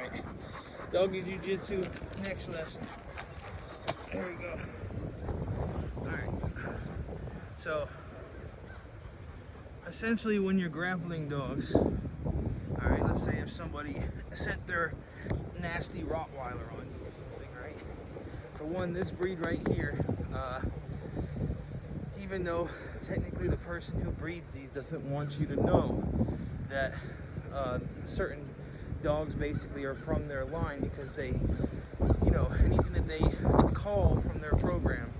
Alright, doggy jiu-jitsu, next lesson. There we go. Alright, so essentially when you're grappling dogs, alright, let's say if somebody sent their nasty Rottweiler on you or something, right? For one, this breed right here, even though technically the person who breeds these doesn't want you to know that certain dogs basically are from their line, because they, you know, anything that they call from their program,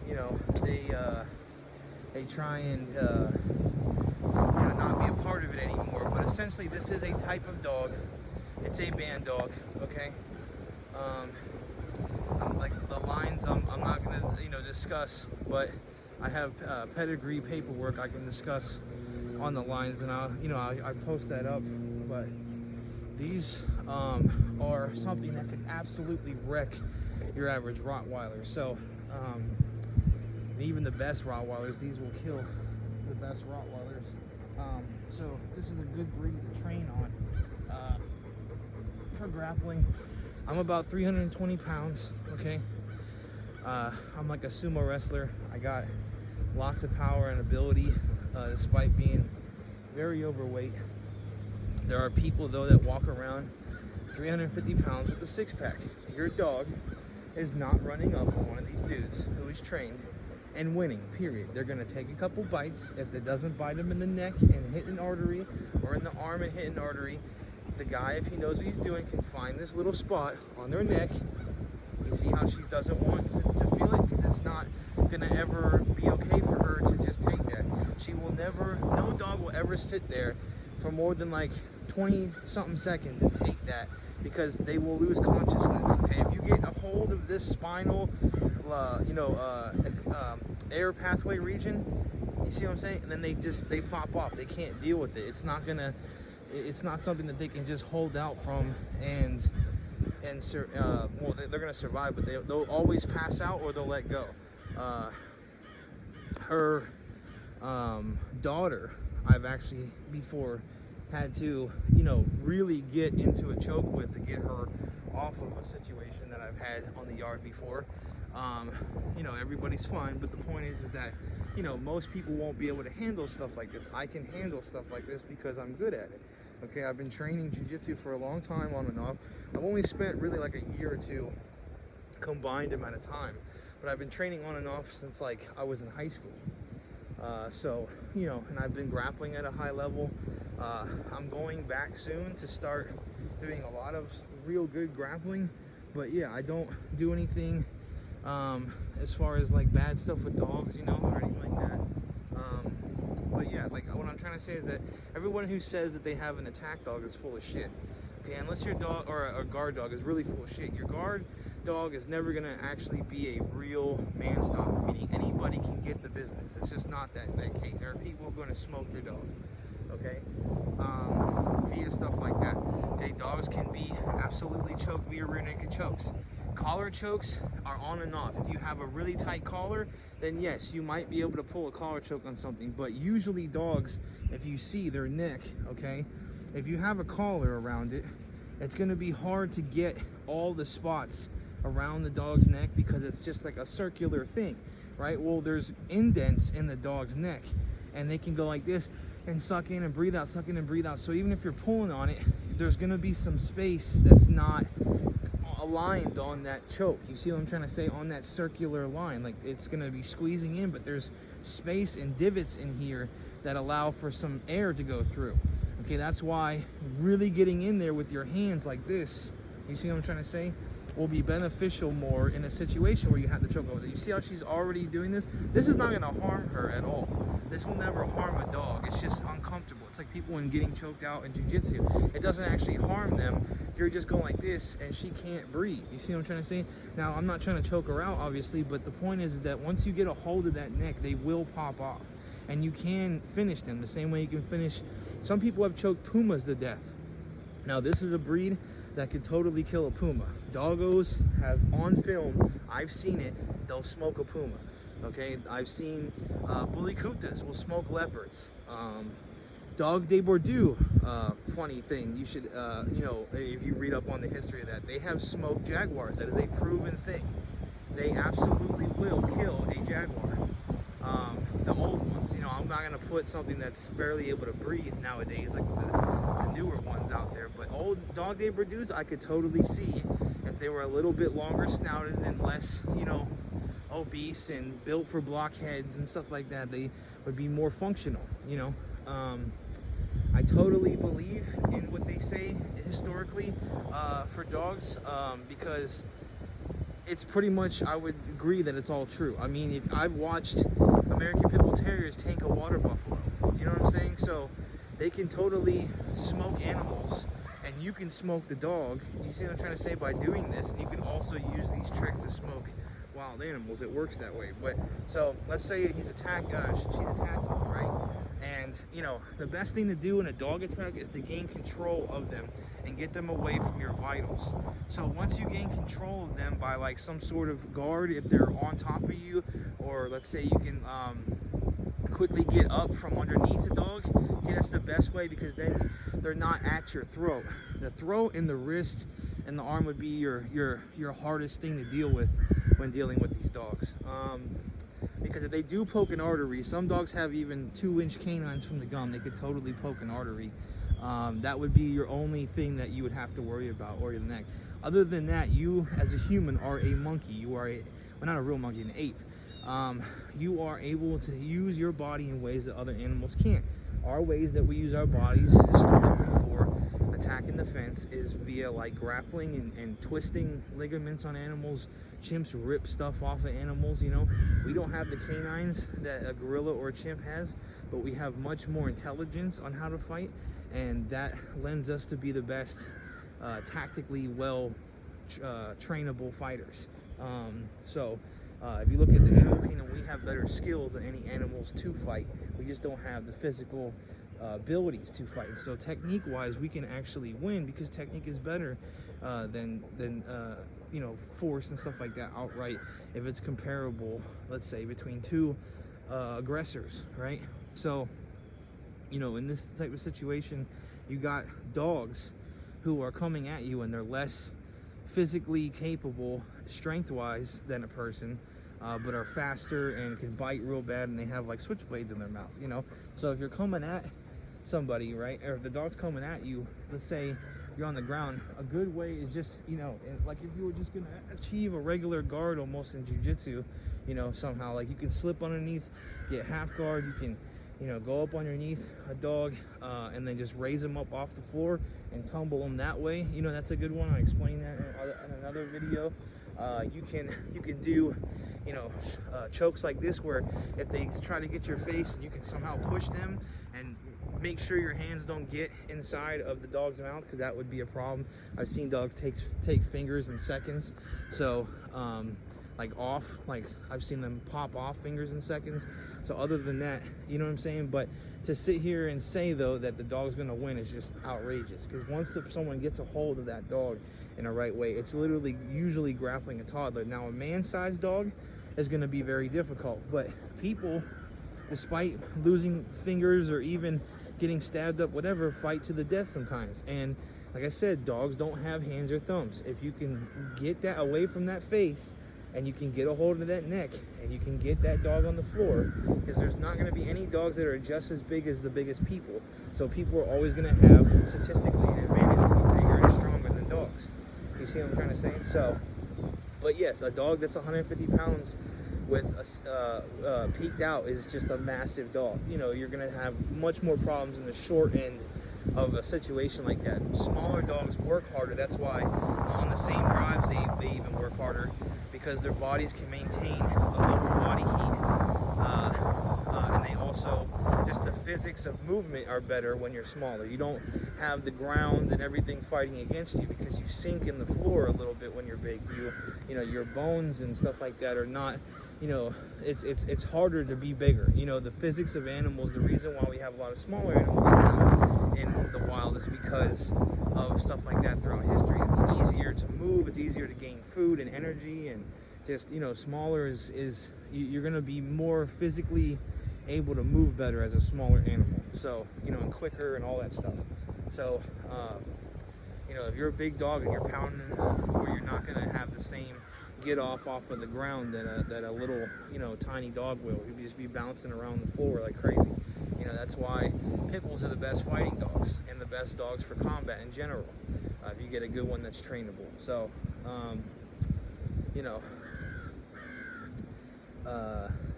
you know, they try and you know, not be a part of it anymore. But essentially this is a type of dog. It's a band dog, okay? Like the lines I'm not gonna, you know, discuss, but I have pedigree paperwork I can discuss on the lines, and I post that up. But these are something that could absolutely wreck your average Rottweiler. So even the best Rottweilers, these will kill the best Rottweilers. So this is a good breed to train on for grappling. I'm about 320 pounds, okay? I'm like a sumo wrestler. I got lots of power and ability, despite being very overweight. There are people though that walk around 350 pounds with a six-pack. Your dog is not running up on one of these dudes who is trained and winning, period. They're gonna take a couple bites. If it doesn't bite them in the neck and hit an artery, or in the arm and hit an artery, the guy, if he knows what he's doing, can find this little spot on their neck. You see how she doesn't want to feel it, because it's not gonna ever be okay for her to just take that. She will never, no dog will ever sit there for more than like 20 something seconds and take that, because they will lose consciousness. Okay, if you get a hold of this spinal, air pathway region, you see what I'm saying? And then they pop off. They can't deal with it. It's not something that they can just hold out from and well, they're gonna survive, but they'll always pass out or they'll let go. Her daughter, I've actually before had to, you know, really get into a choke with to get her off of a situation that I've had on the yard before. You know, everybody's fine, but the point is that, you know, most people won't be able to handle stuff like this. I can handle stuff like this because I'm good at it. Okay, I've been training jiu-jitsu for a long time, on and off. I've only spent really like a year or two combined amount of time, but I've been training on and off since like I was in high school. So, you know, and I've been grappling at a high level. I'm going back soon to start doing a lot of real good grappling, but yeah, I don't do anything as far as like bad stuff with dogs, you know, or anything like that. But yeah, like what I'm trying to say is that everyone who says that they have an attack dog is full of shit. Okay, unless your dog or a guard dog is really full of shit. Your guard dog is never gonna actually be a real man stopper, meaning anybody can get the business. It's just not that case. There are people who are gonna smoke your dog. Okay, via stuff like that. Okay, dogs can be absolutely choked via rear naked chokes. Collar chokes are on and off. If you have a really tight collar, then yes, you might be able to pull a collar choke on something. But usually dogs, if you see their neck, okay, if you have a collar around it, it's going to be hard to get all the spots around the dog's neck, because it's just like a circular thing, right? Well, there's indents in the dog's neck, and they can go like this and suck in and breathe out, suck in and breathe out. So even if you're pulling on it, there's going to be some space that's not aligned on that choke. You see what I'm trying to say? On that circular line, like it's going to be squeezing in, but there's space and divots in here that allow for some air to go through. Okay, that's why really getting in there with your hands like this, you see what I'm trying to say, will be beneficial more in a situation where you have to choke over. You see how she's already doing this? This is not going to harm her at all. This will never harm a dog. It's just uncomfortable. It's like people when getting choked out in jiu-jitsu. It doesn't actually harm them. You're just going like this and she can't breathe. You see what I'm trying to say? Now, I'm not trying to choke her out, obviously, but the point is that once you get a hold of that neck, they will pop off. And you can finish them the same way you can finish. Some people have choked pumas to death. Now, this is a breed that could totally kill a puma. Doggos have on film, I've seen it, they'll smoke a puma. Okay, I've seen bully kutas will smoke leopards. Dog de Bordeaux, funny thing, you should, if you read up on the history of that, they have smoked jaguars. That is a proven thing. They absolutely will kill a jaguar. The old ones, I'm not going to put something that's barely able to breathe nowadays, like the newer ones out there, but old dog de Bordeaux, I could totally see if they were a little bit longer snouted and less, obese and built for blockheads and stuff like that, they would be more functional, I totally believe in what they say historically for dogs, because it's pretty much, I would agree that it's all true. I mean, if I've watched American Pit Bull Terriers tank a water buffalo, you know what I'm saying? So they can totally smoke animals, and you can smoke the dog. You see what I'm trying to say by doing this? And you can also use these tricks to smoke wild animals. It works that way. But so let's say she's attacked you, right? And the best thing to do in a dog attack is to gain control of them and get them away from your vitals. So once you gain control of them by like some sort of guard, if they're on top of you, or let's say you can quickly get up from underneath the dog, that's the best way, because then they're not at your throat. The throat and the wrist and the arm would be your hardest thing to deal with when dealing with these dogs. Because if they do poke an artery, some dogs have even 2-inch canines from the gum. They could totally poke an artery. That would be your only thing that you would have to worry about, or your neck. Other than that, you as a human are a monkey. You are not a real monkey, an ape. You are able to use your body in ways that other animals can't. Our ways that we use our bodies historically for attack and defense is via like grappling and twisting ligaments on animals. Chimps rip stuff off of animals, We don't have the canines that a gorilla or a chimp has, but we have much more intelligence on how to fight, and that lends us to be the best tactically well trainable fighters. If you look at the animal kingdom, we have better skills than any animals to fight. We just don't have the physical abilities to fight. So technique-wise, we can actually win, because technique is better than force and stuff like that outright, if it's comparable, let's say, between two aggressors, right? So, in this type of situation, you got dogs who are coming at you, and they're less physically capable, strength-wise, than a person, but are faster and can bite real bad, and they have like switchblades in their mouth, So if you're coming at somebody, right, or if the dog's coming at you, let's say you're on the ground, a good way is just, like if you were just gonna achieve a regular guard almost in jiu-jitsu, somehow, like you can slip underneath, get half guard, you can, go up underneath a dog, and then just raise them up off the floor and tumble them that way. That's a good one. I explained that in another video. You can do, chokes like this, where if they try to get your face, and you can somehow push them and make sure your hands don't get inside of the dog's mouth, because that would be a problem. I've seen dogs take fingers in seconds. So I've seen them pop off fingers in seconds. So other than that, you know what I'm saying? But to sit here and say, though, that the dog's going to win is just outrageous, because once someone gets a hold of that dog in a right way, it's literally usually grappling a toddler. Now, a man-sized dog is going to be very difficult, but people, despite losing fingers or even getting stabbed up, whatever, fight to the death sometimes. And like I said, dogs don't have hands or thumbs. If you can get that away from that face, and you can get a hold of that neck, and you can get that dog on the floor, because there's not going to be any dogs that are just as big as the biggest people. So people are always going to have statistically an advantage, bigger and stronger than dogs. You see what I'm trying to say? So, but yes, a dog that's 150 pounds with a peaked out is just a massive dog. You're going to have much more problems in the short end of a situation like that. Smaller dogs work harder. That's why on the same drives they even work harder, because their bodies can maintain a lower body heat, and they also, just the physics of movement are better when you're smaller. You don't have the ground and everything fighting against you, because you sink in the floor a little bit when you're big. Your bones and stuff like that are not, it's harder to be bigger. The physics of animals, the reason why we have a lot of smaller animals now in the wild is because of stuff like that throughout history. It's easier to move, it's easier to gain food and energy, and just, smaller is you're going to be more physically able to move better as a smaller animal. So, you know, and quicker and all that stuff. So, you know, if you're a big dog and you're pounding the floor, you're not going to have the same get off of the ground that a little, you know, tiny dog will. He'll just be bouncing around the floor like crazy. You know, that's why pit bulls are the best fighting dogs and the best dogs for combat in general. If you get a good one that's trainable. So, you know,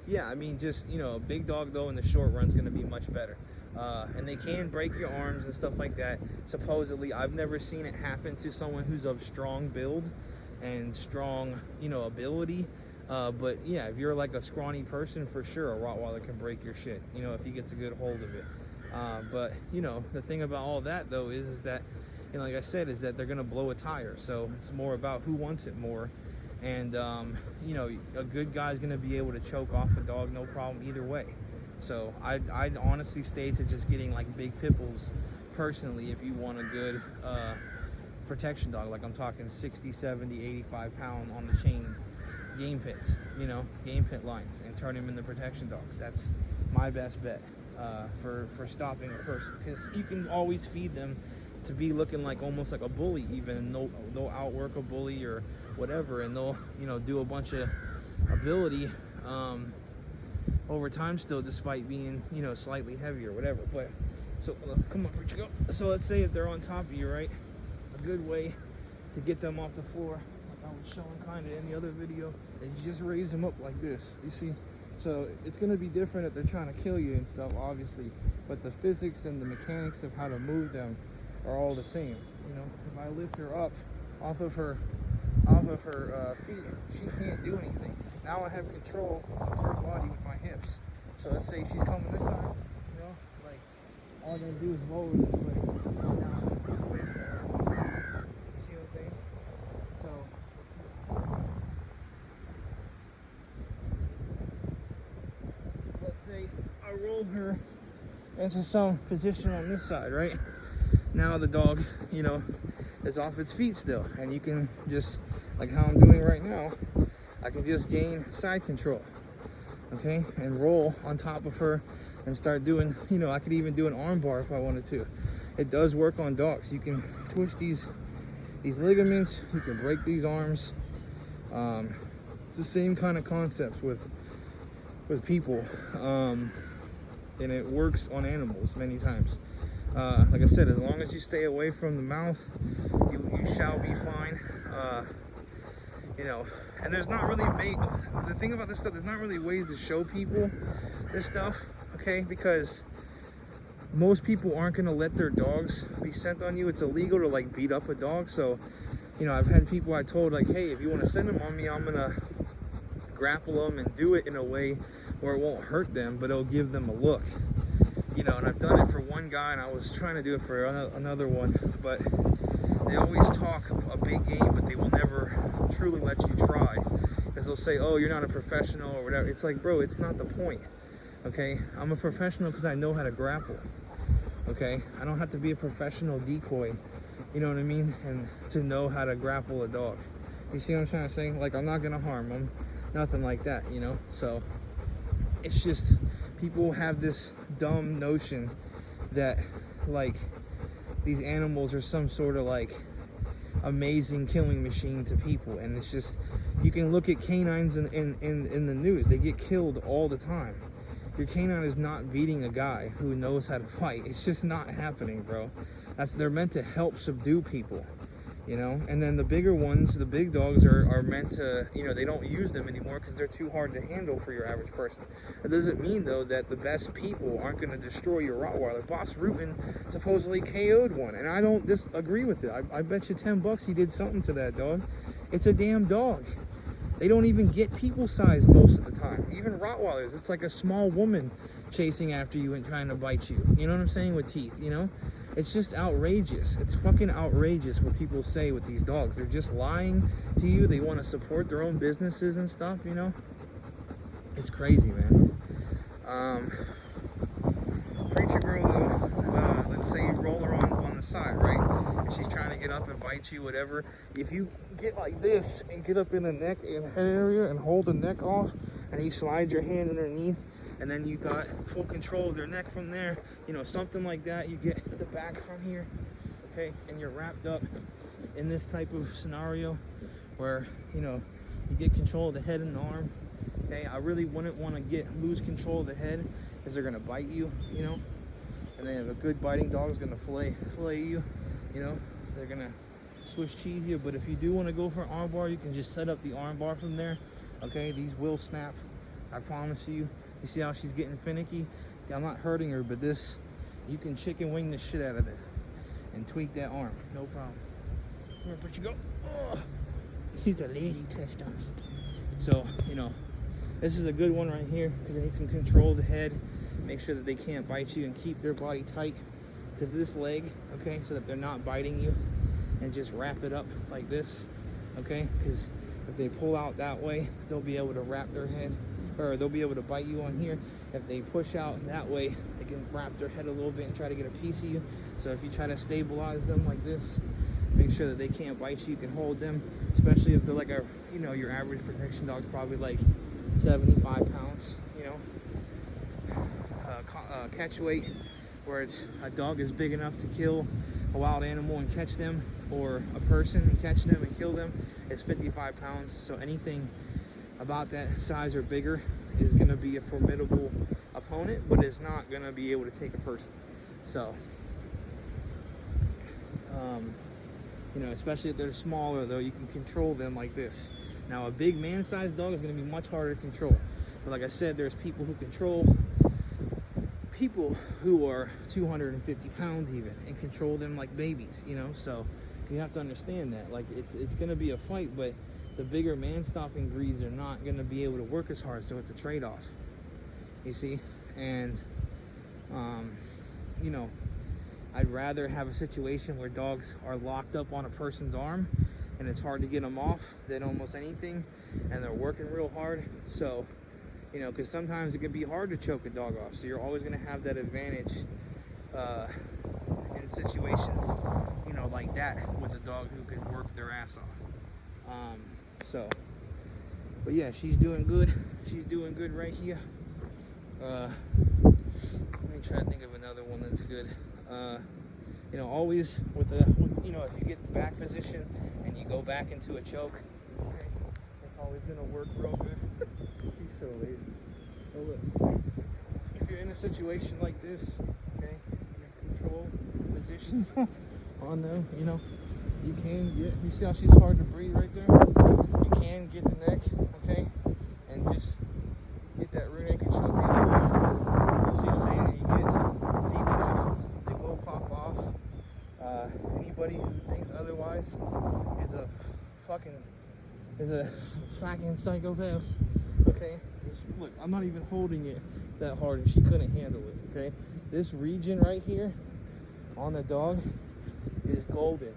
yeah, I mean, just, you know, a big dog though in the short run is going to be much better. And they can break your arms and stuff like that. Supposedly, I've never seen it happen to someone who's of strong build and strong, you know, ability. But yeah, if you're like a scrawny person, for sure, a Rottweiler can break your shit, you know, if he gets a good hold of it. But, you know, the thing about all that though is that, you know, like I said, is that they're going to blow a tire. So it's more about who wants it more. And, you know, a good guy's going to be able to choke off a dog, no problem either way. So I'd honestly stay to just getting like big pit bulls personally if you want a good protection dog. Like I'm talking 60, 70, 85 pound on the chain game pits, you know, game pit lines, and turn them into protection dogs. That's my best bet for stopping a person, because you can always feed them to be looking like almost like a bully even, and they'll outwork a bully or whatever, and they'll, you know, do a bunch of ability over time still, despite being, you know, slightly heavier or whatever. But so come on, where'd you go? So let's say if they're on top of you, right, a good way to get them off the floor, like I was showing kind of in the other video, is you just raise them up like this, you see. So it's going to be different if they're trying to kill you and stuff, obviously, but the physics and the mechanics of how to move them are all the same. You know, if I lift her up off of her feet, she can't do anything. Now I have control of her body with my hips. So let's say she's coming this side, you know, like all I'm gonna do is roll her this way. Now this way. You see what I'm saying? So let's say I roll her into some position on this side, right? Now the dog, you know, is off its feet still, and you can just, like how I'm doing right now, I can just gain side control, okay, and roll on top of her and start doing, you know, I could even do an arm bar if I wanted to. It does work on dogs. You can twist these ligaments, you can break these arms. It's the same kind of concept with people, and it works on animals many times. Like I said, as long as you stay away from the mouth, you shall be fine. You know, and there's not really the thing about this stuff, there's not really ways to show people this stuff, okay? Because most people aren't gonna let their dogs be sent on you. It's illegal to like beat up a dog. So, you know, I've had people I told like, hey, if you want to send them on me, I'm gonna grapple them and do it in a way where it won't hurt them, but it'll give them a look. You know, and I've done it for one guy, and I was trying to do it for another one, but they always talk a big game, but they will never truly let you try, because they'll say, oh, you're not a professional or whatever. It's like, bro, it's not the point, okay? I'm a professional because I know how to grapple, okay? I don't have to be a professional decoy, you know what I mean, and to know how to grapple a dog. You see what I'm trying to say? Like, I'm not going to harm them, nothing like that, you know? So it's just, people have this dumb notion that like these animals are some sort of like amazing killing machine to people, and it's just, you can look at canines in the news. They get killed all the time. Your canine is not beating a guy who knows how to fight. It's just not happening, bro. They're meant to help subdue people, you know. And then the bigger ones, the big dogs are meant to, you know, they don't use them anymore because they're too hard to handle for your average person. It doesn't mean though that the best people aren't going to destroy your Rottweiler. Boss Rutan supposedly KO'd one, and I don't disagree with it. I bet you $10 he did something to that dog. It's a damn dog. They don't even get people size most of the time. Even Rottweilers, it's like a small woman chasing after you and trying to bite you. You know what I'm saying? With teeth, you know? It's just outrageous. It's fucking outrageous what people say with these dogs. They're just lying to you. They want to support their own businesses and stuff, you know? It's crazy, man. Preacher girl, though, let's say you roll her on the side, right? And she's trying to get up and bite you, whatever. If you get like this and get up in the neck and head area and hold the neck off, and you slide your hand underneath, and then you got full control of their neck from there, you know, something like that. You get the back from here, okay, and you're wrapped up in this type of scenario where, you know, you get control of the head and the arm. Okay, I really wouldn't want to lose control of the head, because they're gonna bite you, you know. And then if a good biting dog is gonna fillet you, you know, they're gonna Swiss cheese you. But if you do want to go for an arm bar, you can just set up the arm bar from there. Okay, these will snap, I promise you. You see how she's getting finicky? I'm not hurting her, but this, you can chicken wing the shit out of it and tweak that arm, no problem. Here, but you go. Oh, she's a lady, touched on me. So, you know, this is a good one right here, because then you can control the head, make sure that they can't bite you, and keep their body tight to this leg, okay, so that they're not biting you, and just wrap it up like this, okay, because if they pull out that way, they'll be able to wrap their head, or they'll be able to bite you on here. If they push out that way, they can wrap their head a little bit and try to get a piece of you. So if you try to stabilize them like this, make sure that they can't bite you. You can hold them, especially if they're like a, you know, your average protection dog's probably like 75 pounds, you know. Catch weight, where it's a dog is big enough to kill a wild animal and catch them, or a person and catch them and kill them, is 55 pounds. So anything about that size or bigger is going to be a formidable opponent, but it's not going to be able to take a person. So, you know, especially if they're smaller, though, you can control them like this. Now, a big man-sized dog is going to be much harder to control. But like I said, there's people who control people who are 250 pounds even, and control them like babies, you know. So you have to understand that, like, it's going to be a fight, but the bigger man-stopping breeds are not going to be able to work as hard, so it's a trade-off, you see. And you know, I'd rather have a situation where dogs are locked up on a person's arm and it's hard to get them off than almost anything, and they're working real hard. So, you know, because sometimes it can be hard to choke a dog off, so you're always going to have that advantage in situations, you know, like that, with a dog who can work their ass off. So, but yeah, she's doing good. She's doing good right here. Let me try to think of another one that's good. You know, always you know, if you get the back position and you go back into a choke, okay, it's always gonna work real good. She's so lazy. So look, if you're in a situation like this, okay, you control positions on them, you know, you can get, you see how she's hard to breathe right there? You can get the neck, okay, and just get that rear naked choke in. You see what I'm saying? And you get it deep enough, they will pop off. Anybody who thinks otherwise is a fucking psychopath, okay? Look, I'm not even holding it that hard, and she couldn't handle it, okay? This region right here on the dog is golden.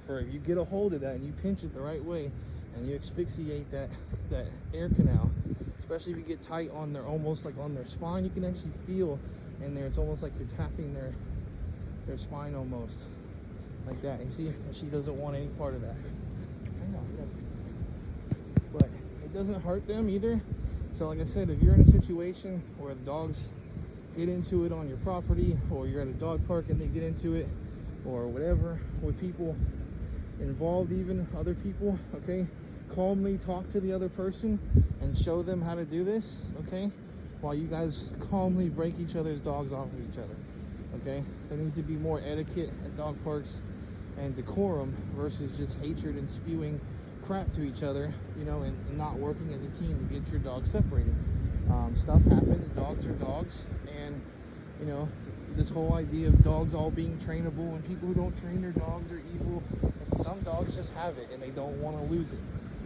For if you get a hold of that and you pinch it the right way and you asphyxiate that air canal, especially if you get tight on their, almost like on their spine, you can actually feel in there. It's almost like you're tapping their spine almost like that. You see, she doesn't want any part of that. I know, but it doesn't hurt them either. So like I said, if you're in a situation where the dogs get into it on your property, or you're at a dog park and they get into it, or whatever, with people involved, even other people, okay, calmly talk to the other person and show them how to do this, okay, while you guys calmly break each other's dogs off of each other, okay. There needs to be more etiquette at dog parks and decorum versus just hatred and spewing crap to each other, you know, and not working as a team to get your dogs separated. Stuff happens, dogs are dogs, and, you know, this whole idea of dogs all being trainable and people who don't train their dogs are evil. Some dogs just have it and they don't want to lose it.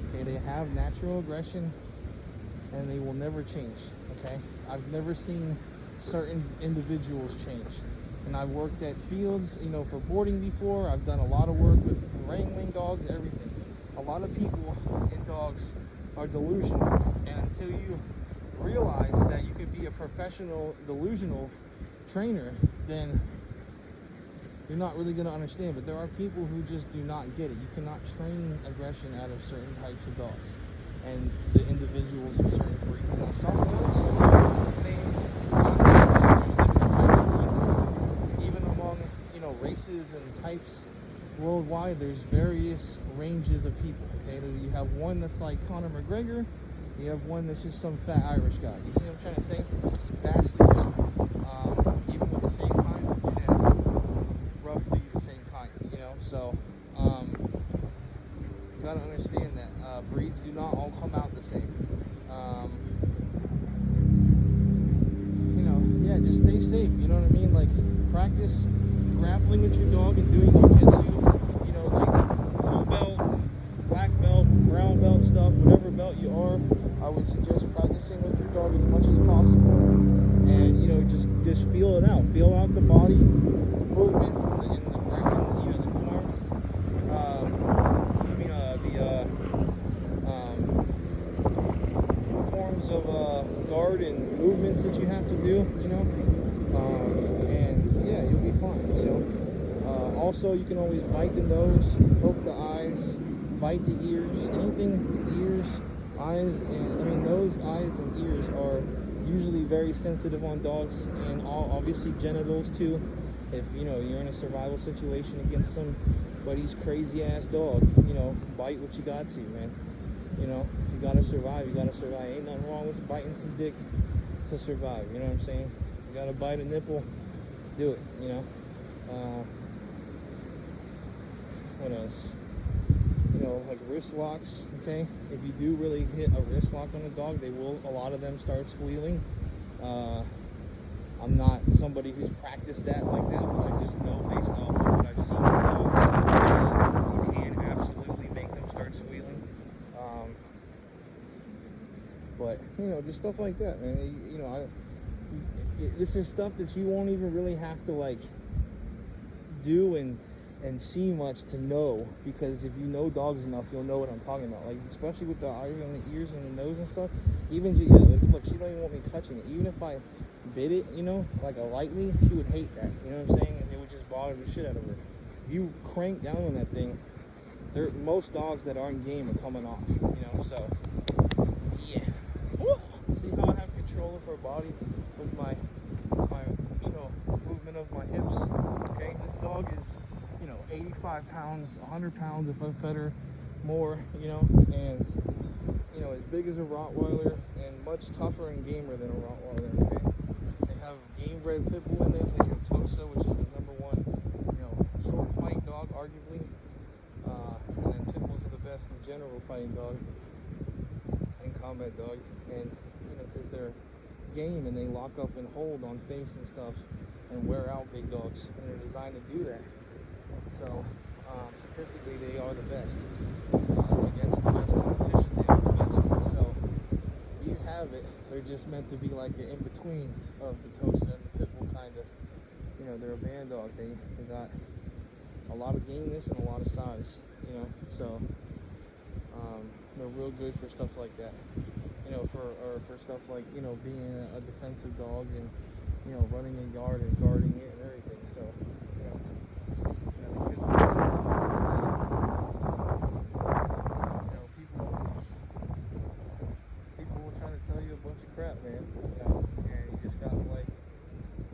Okay, they have natural aggression and they will never change. Okay, I've never seen certain individuals change. And I've worked at fields, you know, for boarding before. I've done a lot of work with wrangling dogs, everything. A lot of people in dogs are delusional, and until you realize that you could be a professional delusional trainer, then you're not really going to understand. But there are people who just do not get it. You cannot train aggression out of certain types of dogs. and the individuals of certain breeds. Now, some dogs are the same different types of people. Even among, races and types worldwide, there's various ranges of people. Okay, you have one that's like Conor McGregor, you have one that's just some fat Irish guy. You see what I'm trying to say? Vastly different. Even with the same kind of genetics, roughly the same kinds, So, you gotta understand that breeds do not all come out the same. Yeah, just stay safe. You know what I mean? Like, practice grappling with your dog and doing jiu-jitsu. Like blue belt, black belt, brown belt stuff, whatever belt you are. I would suggest practicing with your dog as much as possible, and just feel it out. Feel out the body movements and the ground, the forms. Forms of guard and movements that you have to do. And yeah, you'll be fine. Also, you can always bite the nose, poke the eyes, bite the ears, anything, ears, eyes, and nose, eyes, and ears are usually very sensitive on dogs, and obviously genitals too. If you're in a survival situation against somebody's crazy ass dog, bite what you got to, man. If you gotta survive, you gotta survive. Ain't nothing wrong with biting some dick to survive. You know what I'm saying? You gotta bite a nipple, do it. What else? Like wrist locks, okay? If you do really hit a wrist lock on a dog, a lot of them start squealing. I'm not somebody who's practiced that like that, but I just know based off of what I've seen with dogs, you can absolutely make them start squealing. But, just stuff like that, man. This is stuff that you won't even really have to, like, do and see much to know, because if you know dogs enough, you'll know what I'm talking about. Like, especially with the eyes and the ears and the nose and stuff. Even look, she don't even want me touching it. Even if I bit it, like a lightly, she would hate that. You know what I'm saying? And it would just bother the shit out of her. If you crank down on that thing, most dogs that aren't game are coming off. So yeah. Woo! See how I have control of her body with my movement of my hips. Okay, this dog is 85 pounds, 100 pounds if I fed her more, and as big as a Rottweiler and much tougher and gamer than a Rottweiler. Okay, they have game bred pit bull in them. They have Tosa, which is the number one short fight dog, arguably, and then pit bulls are the best in general fighting dog and combat dog, and because they're game and they lock up and hold on face and stuff and wear out big dogs, and they're designed to do that. So, statistically, they are the best. Against the best competition, they are the best. So, these have it. They're just meant to be like the in-between of the Tosa and the pit bull, kind of. They're a band dog. They got a lot of gameness and a lot of size, So, they're real good for stuff like that. For stuff like, being a defensive dog and, running a yard and guarding it and everything. So, people will try to tell you a bunch of crap, man. And you just gotta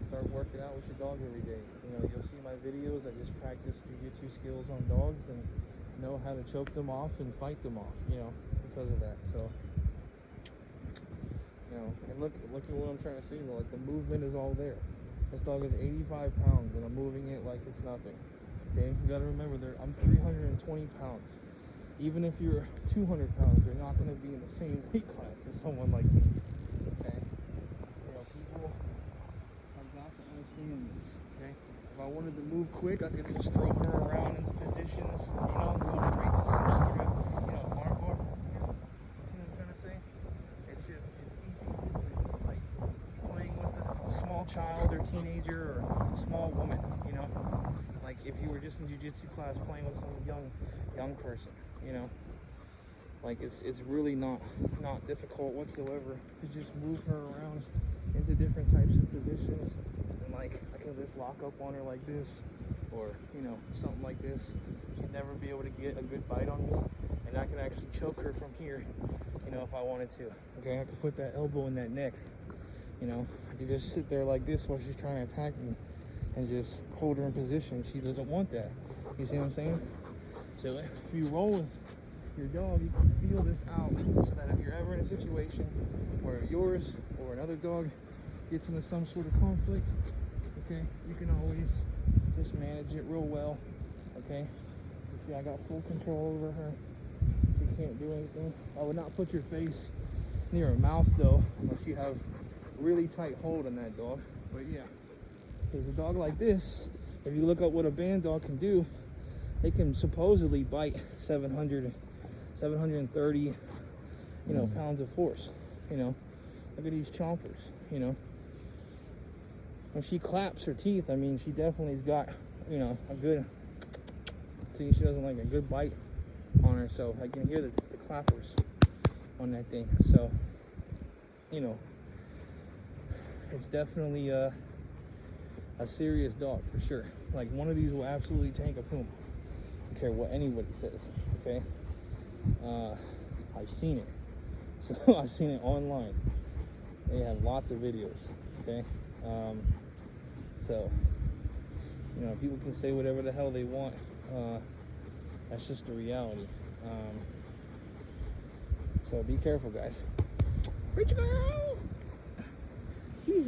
start working out with your dog every day. You'll see my videos. I just practice jiu-jitsu skills on dogs and know how to choke them off and fight them off. Because of that. So. And look at what I'm trying to say, though. Like, the movement is all there. This dog is 85 pounds, and I'm moving it like it's nothing. Okay? You gotta remember, I'm 320 pounds. Even if you're 200 pounds, you're not gonna be in the same weight class as someone like me. Okay? People have got to understand this. Okay? If I wanted to move quick, I could just throw her around into positions, go straight to some sort of, hardcore. Small child or teenager or small woman, like if you were just in jiu-jitsu class playing with some young person, like it's really not difficult whatsoever to just move her around into different types of positions, and I can just lock up on her like this, or something like this. She'd never be able to get a good bite on me, and I can actually choke her from here, you know, if I wanted to. Okay, I can put that elbow in that neck. You know, I can just sit there like this while she's trying to attack me and just hold her in position. She doesn't want that. You see what I'm saying? So if you roll with your dog, you can feel this out so that if you're ever in a situation where yours or another dog gets into some sort of conflict, okay, you can always just manage it real well. Okay, you see I got full control over her. She can't do anything. I would not put your face near her mouth though, unless you have really tight hold on that dog. But yeah, because a dog like this, if you look up what a band dog can do, they can supposedly bite 730, you know, pounds of force. You know, look at these chompers. You know, when she claps her teeth, I mean, she definitely's got, you know, a good. See, she doesn't like a good bite on her, so I can hear the clappers on that thing. So, you know, it's definitely a serious dog for sure. Like, one of these will absolutely tank a puma. I don't care what anybody says. Okay, I've seen it. So I've seen it online. They have lots of videos. Okay, so you know, people can say whatever the hell they want. That's just the reality. So be careful, guys. Rich girl! Hey.